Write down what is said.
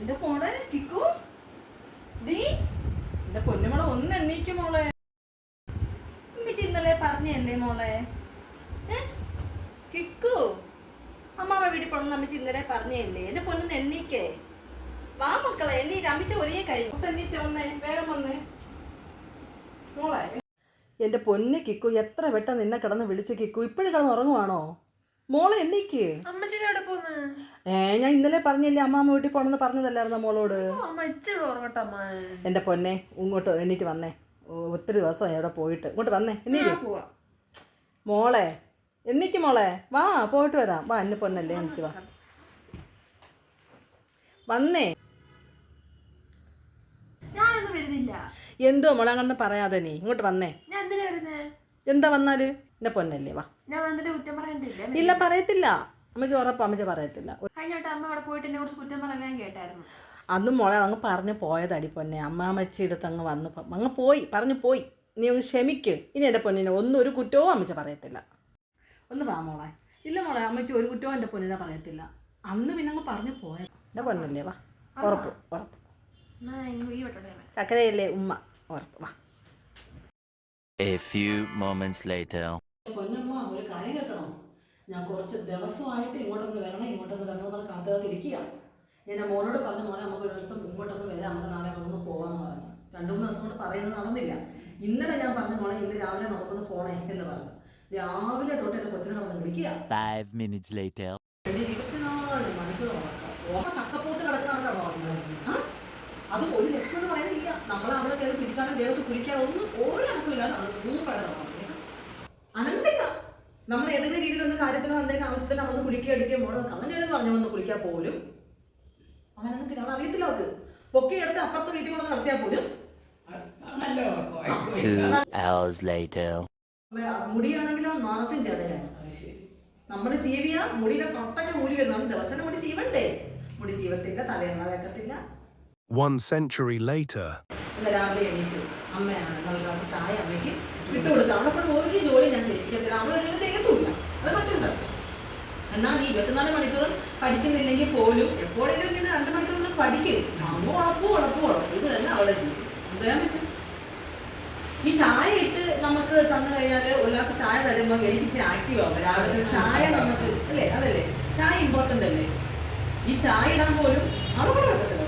എന്റെ മോളെ കിക്കു, നീ എന്റെ പൊന്നുമോളെ ഒന്ന് എണ്ണീക്കും മോളെ. ഉമ്മച്ചി ഇന്നലെ പറഞ്ഞല്ലേ മോളെ? കിക്കു, അമ്മാമ്മ വീട്ടിൽ പോണെന്ന് അമ്മച്ചി ഇന്നലെ പറഞ്ഞല്ലേ? എന്റെ പൊന്നൊന്ന് എണ്ണീക്കേ. വാ മക്കളെ, എണ്ണീറ്റ്. അമ്മച്ചി ഒരേ കഴിഞ്ഞു. എണ്ണീറ്റ് വന്നേ, വേഗം വന്നേ മോളെ. എന്റെ പൊന്ന് കിക്കു, എത്ര വെട്ടം നിന്നെ കിടന്ന് വിളിച്ച് കിക്കു. ഇപ്പോഴും കിടന്ന് ഉറങ്ങുവാണോ മോളെ? എണ്ണീക്ക്. ഞാൻ ഇന്നലെ പറഞ്ഞില്ലേ അമ്മാമ്മ വീട്ടിൽ പോണെന്ന് പറഞ്ഞതല്ലായിരുന്നോ മോളോട്? എന്റെ പൊന്നെ, ഇങ്ങോട്ട് എണ്ണീറ്റ് വന്നേ. ഒത്തിരി ദിവസമായി അവിടെ പോയിട്ട്. ഇങ്ങോട്ട് വന്നേ, എണ്ണീര് മോളെ. എണ്ണീക്ക് മോളെ, വാ പോയിട്ട് വരാം. വാ എന്നെ പൊന്നല്ലേ, എണീറ്റ് വാ. വന്നേ. എന്തോ മോളെ അങ്ങനെ പറയാതെ, നീ ഇങ്ങോട്ട് വന്നേ. എന്താ വന്നാല്? എന്നെ പൊന്നല്ലേ, വാ. ഇല്ല പറയത്തില്ല അമ്മച്ചി, ഉറപ്പാ അമ്മച്ചി പറയത്തില്ല. അന്നും മോളെ അങ്ങ് പറഞ്ഞു പോയതടി പൊന്നെ. അമ്മാമ്മച്ചി അടുത്ത് അങ്ങ് വന്ന് അങ്ങ് പോയി, പറഞ്ഞു പോയി. നീ ഒന്ന് ക്ഷമിക്ക്. ഇനി എൻ്റെ പൊന്നിനെ ഒന്നും ഒരു കുറ്റവും അമ്മച്ചി പറയത്തില്ല. ഒന്ന് വാ മോളെ. ഇല്ല മോളെ, അമ്മച്ചി ഒരു കുറ്റവും എൻ്റെ പൊന്നിനെ പറയത്തില്ല. അന്ന് പിന്നെ അങ്ങ് പറഞ്ഞു പോയത്. എൻ്റെ പൊന്നല്ലേ, വാ. ഉറപ്പ് ഉറപ്പ്. ചക്കരയല്ലേ ഉമ്മ, ഉറപ്പ് വാ. A few moments later. Ponnamma, ഒരു കാര്യം കേൾക്കണം. ഞാൻ കുറച്ച് ദിവസമായിട്ട് ഇങ്ങോട്ടൊന്ന് വരണം പറഞ്ഞ് കാത്തിരിക്കുക. ഞാൻ മോനോട് പറഞ്ഞു, മോനെ നമുക്ക് ഒരു ദിവസം ഇങ്ങോട്ടൊന്ന് വരാം, നമുക്ക് നാളെ ഒന്ന് പോകാമെന്ന് പറഞ്ഞു. 2-3 ദിവസം കൊണ്ട് പറയുന്നത് നടന്നില്ല. ഇന്നലെ ഞാൻ പറഞ്ഞു, മോളെ ഇന്ന് രാവിലെ നമുക്കൊന്ന് പോണേ എന്ന് പറഞ്ഞു. രാവിലെ തൊട്ട് എൻ്റെ കൊച്ചിനെ വന്ന് വിളിക്കുക. 5 minutes later. 24 മണിക്കൂർ ചക്കപ്പൂത്ത് കിടക്കുന്നതാണ് അത് ഒരു ലക്ഷ്യം എന്ന് പറയുന്നില്ല. നമ്മളെ അവിടെ കയറി പിടിച്ചാലും ദേഹത്ത് കുളിക്കാൻ ഒന്നും ഒരു കണക്കില്ല. നമ്മൾ സൂപ്പറാണ് അനന്തില്ല. നമ്മൾ ഏതെങ്കിലും രീതിയിലൊന്ന് കാര്യത്തിന് എന്തെങ്കിലും ആവശ്യത്തിന് നമ്മളൊന്ന് കുളിക്കുക അടിക്കുകയും പോകണം. കണ്ണൻ ചേരുന്ന് പറഞ്ഞു വന്ന് കുളിക്കാൻ പോലും അവനങ്ങനത്തില്ല. അവൻ അറിയത്തില്ല. അവർക്ക് പൊക്കി എടുത്ത് അപ്പുറത്തെ വീട്ടിൽ കൊണ്ട് നടത്തിയാൽ പോലും. 2 hours later. മുടിയാണെങ്കിലോ നിറച്ചും ചെറിയാണ്. നമ്മുടെ ചീവിയ മുടിയിലെ കൊട്ടൊക്കെ ഊരി വരുന്ന ദിവസം മുടി ചീവണ്ടേ? മുടി ചീവത്തില്ല, തലയെണ്ണ വേക്കത്തില്ല. 1 century later. രാവിലെ എണീറ്റു. അമ്മയാണ് നല്ല ഗ്ലാസ് ചായ അമ്മയ്ക്ക് ഇട്ട് കൊടുക്കുക. അവിടെ കൊണ്ട് ഒരു ജോലി ഞാൻ ചെയ്യിക്കത്തില്ല. അവൾ എങ്ങനെ ചെയ്യത്തുമില്ല. അത് മറ്റൊരു സത്യം. എന്നാൽ നീ 24 മണിക്കൂർ പഠിക്കുന്നില്ലെങ്കിൽ പോലും എപ്പോഴെങ്കിലും നീ 2 മണിക്കൂർ പഠിക്കും. അങ്ങ് ഉളപ്പും ഇത് തന്നെ അവളെ ജീവിക്കും. എന്ത് ചെയ്യാൻ പറ്റും? ഈ ചായ ഇട്ട് നമുക്ക് തന്നു കഴിഞ്ഞാൽ ഒരു ഗ്ലാസ് ചായ തരുമ്പോൾ എനിക്ക് ഇച്ചിരി ആക്റ്റീവ് ആവും. രാവിലത്തെ ചായ നമുക്ക് അല്ലേ? അതല്ലേ ചായ ഇമ്പോർട്ടൻ്റ് അല്ലേ? ഈ ചായ ഇടാൻ പോലും അവളെ കൊണ്ട് പറ്റത്തില്ല.